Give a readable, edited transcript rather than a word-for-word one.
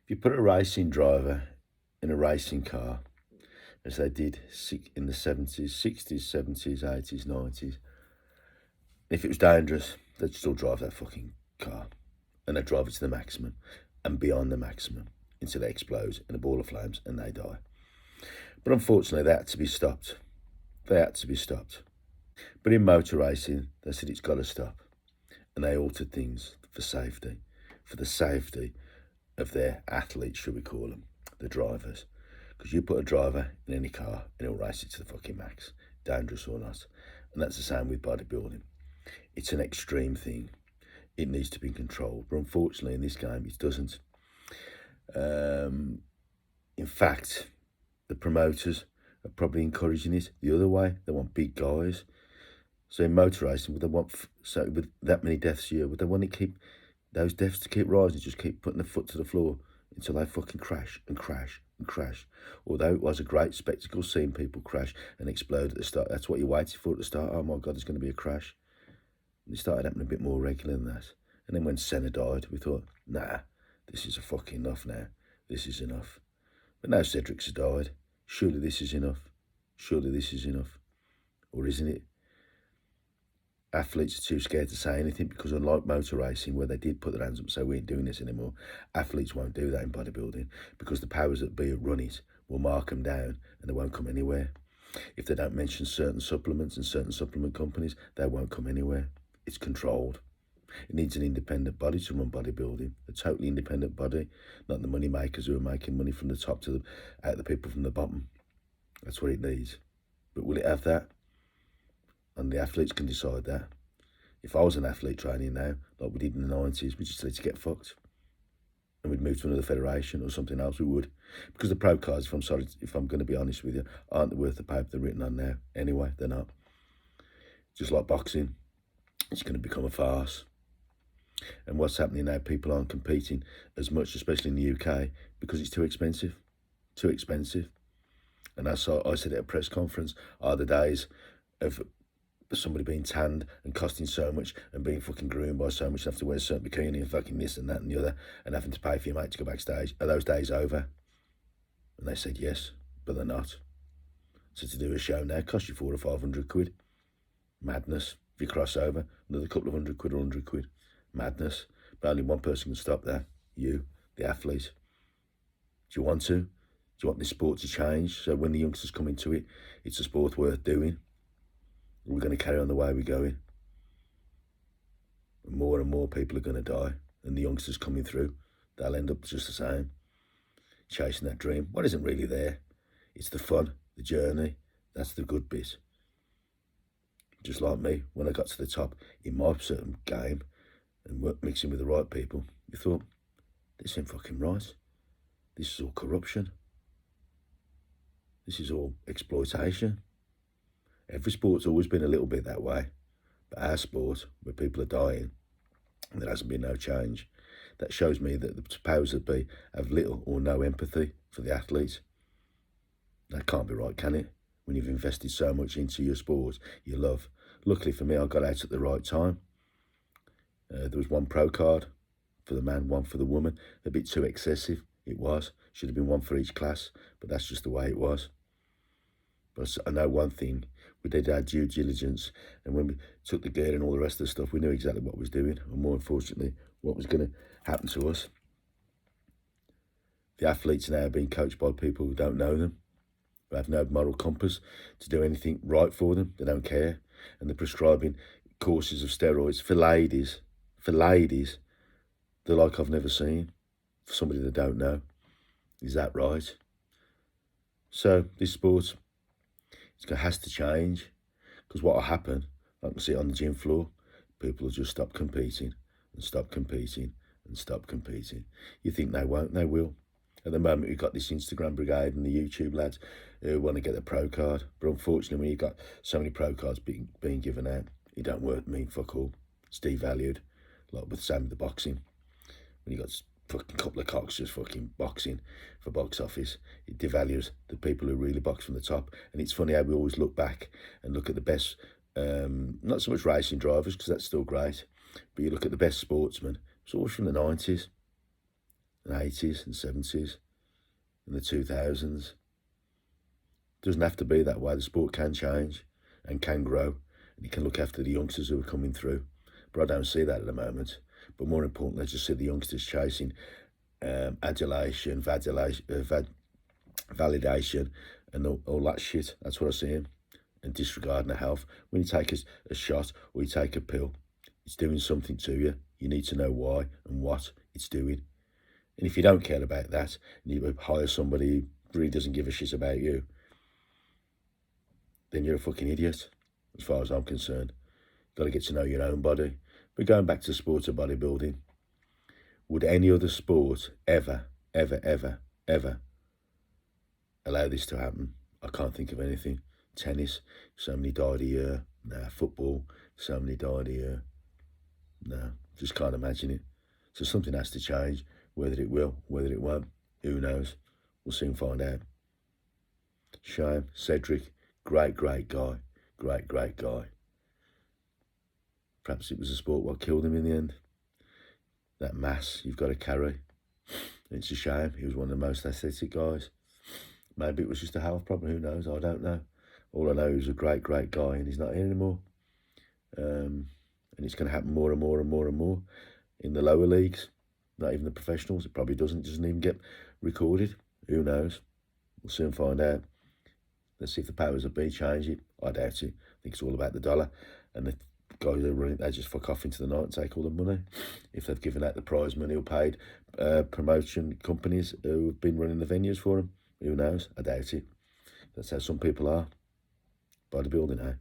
If you put a racing driver in a racing car, as they did in the 70s, 60s, 70s, 80s, 90s, if it was dangerous, they'd still drive that fucking car. And they'd drive it to the maximum and beyond the maximum until it explodes in a ball of flames and they die. But unfortunately, they had to be stopped. They had to be stopped. But in motor racing, they said it's got to stop. And they altered things for safety, for the safety of their athletes, should we call them, the drivers. Because you put a driver in any car and it'll race it to the fucking max, dangerous or not. And that's the same with bodybuilding. It's an extreme thing. It needs to be controlled. But unfortunately, in this game, it doesn't. In fact, the promoters are probably encouraging it the other way. They want big guys. So in motor racing, would they want, so with that many deaths a year, would they want to keep those deaths to keep rising, just keep putting the foot to the floor until they fucking crash and crash and crash? Although it was a great spectacle seeing people crash and explode at the start. That's what you waited for at the start. Oh my God, there's going to be a crash. And it started happening a bit more regular than that. And then when Senna died, we thought, nah, this is a fucking enough now. This is enough. But now Cedric's died. Surely this is enough. Surely this is enough. Or isn't it? Athletes are too scared to say anything because unlike motor racing, where they did put their hands up and say, we ain't doing this anymore, athletes won't do that in bodybuilding because the powers that be that run it will mark them down and they won't come anywhere. If they don't mention certain supplements and certain supplement companies, they won't come anywhere. It's controlled. It needs an independent body to run bodybuilding, a totally independent body, not the money makers who are making money from the top to the people from the bottom. That's what it needs. But will it have that? And the athletes can decide that. If I was an athlete training now, like we did in the 90s, we'd just let it get fucked. And we'd move to another federation or something else, we would. Because the pro cards, if I'm going to be honest with you, aren't worth the paper they're written on now. Anyway, they're not. Just like boxing, it's going to become a farce. And what's happening now, people aren't competing as much, especially in the UK, because it's too expensive. Too expensive. And I said at a press conference, are the days of somebody being tanned and costing so much and being fucking groomed by so much and have to wear a certain bikini and fucking this and that and the other and having to pay for your mate to go backstage. Are those days over? And they said yes, but they're not. So to do a show now costs you 400 or 500 quid. Madness. If you cross over, another couple of £100 or 100 quid. Madness. But only one person can stop that. You, the athlete. Do you want to? Do you want this sport to change? So when the youngsters come into it, it's a sport worth doing. We're going to carry on the way we're going. And more people are going to die. And the youngsters coming through, they'll end up just the same. Chasing that dream. What isn't really there? It's the fun, the journey. That's the good bit. Just like me, when I got to the top in my certain game and mixing with the right people, you thought, this ain't fucking right. This is all corruption. This is all exploitation. Every sport's always been a little bit that way. But our sport, where people are dying, and there hasn't been no change, that shows me that the powers that be have little or no empathy for the athletes. That can't be right, can it? When you've invested so much into your sport, your love. Luckily for me, I got out at the right time. There was one pro card for the man, one for the woman. A bit too excessive, it was. Should have been one for each class, but that's just the way it was. But I know one thing, we did our due diligence, and when we took the gear and all the rest of the stuff, we knew exactly what we was doing, and more unfortunately, what was going to happen to us. The athletes now are being coached by people who don't know them, who have no moral compass to do anything right for them. They don't care. And they're prescribing courses of steroids for ladies, they're like I've never seen, for somebody that don't know. Is that right? So this sport, it has to change, because what will happen, I can see it on the gym floor, people will just stop competing and stop competing and stop competing. You think they won't, they will. At the moment, we've got this Instagram brigade and the YouTube lads who want to get the pro card. But unfortunately, when you've got so many pro cards being given out, it don't mean fuck all. It's devalued, like with Sam the boxing. When you got fucking couple of cocks just fucking boxing for box office, it devalues the people who really box from the top. And it's funny how we always look back and look at the best, not so much racing drivers, because that's still great, but you look at the best sportsmen, it's always from the 90s. and 80s and 70s and the 2000s. It doesn't have to be that way. The sport can change and can grow, and you can look after the youngsters who are coming through. But I don't see that at the moment. But more importantly, I just see the youngsters chasing adulation, validation, and all that shit. That's what I see him. And disregarding the health. When you take a shot or you take a pill, it's doing something to you. You need to know why and what it's doing. And if you don't care about that, and you hire somebody who really doesn't give a shit about you, then you're a fucking idiot, as far as I'm concerned. You've got to get to know your own body. But going back to the sport of bodybuilding, would any other sport ever allow this to happen? I can't think of anything. Tennis, so many died a year. Nah, football, so many died a year. No, just can't imagine it. So something has to change. Whether it will, whether it won't, who knows? We'll soon find out. Shame. Cedric, great guy. Great guy. Perhaps it was the sport what killed him in the end. That mass you've got to carry. It's a shame. He was one of the most athletic guys. Maybe it was just a health problem. Who knows? I don't know. All I know, he was a great guy, and he's not here anymore. And it's going to happen more and more in the lower leagues. Not even the professionals. It probably doesn't even get recorded. Who knows? We'll soon find out. Let's see if the powers that be change it. I doubt it. I think it's all about the dollar. And the guys that run it, they just fuck off into the night and take all the money. If they've given out the prize money or paid promotion companies who have been running the venues for them, who knows? I doubt it. That's how some people are. Bodybuilding, eh?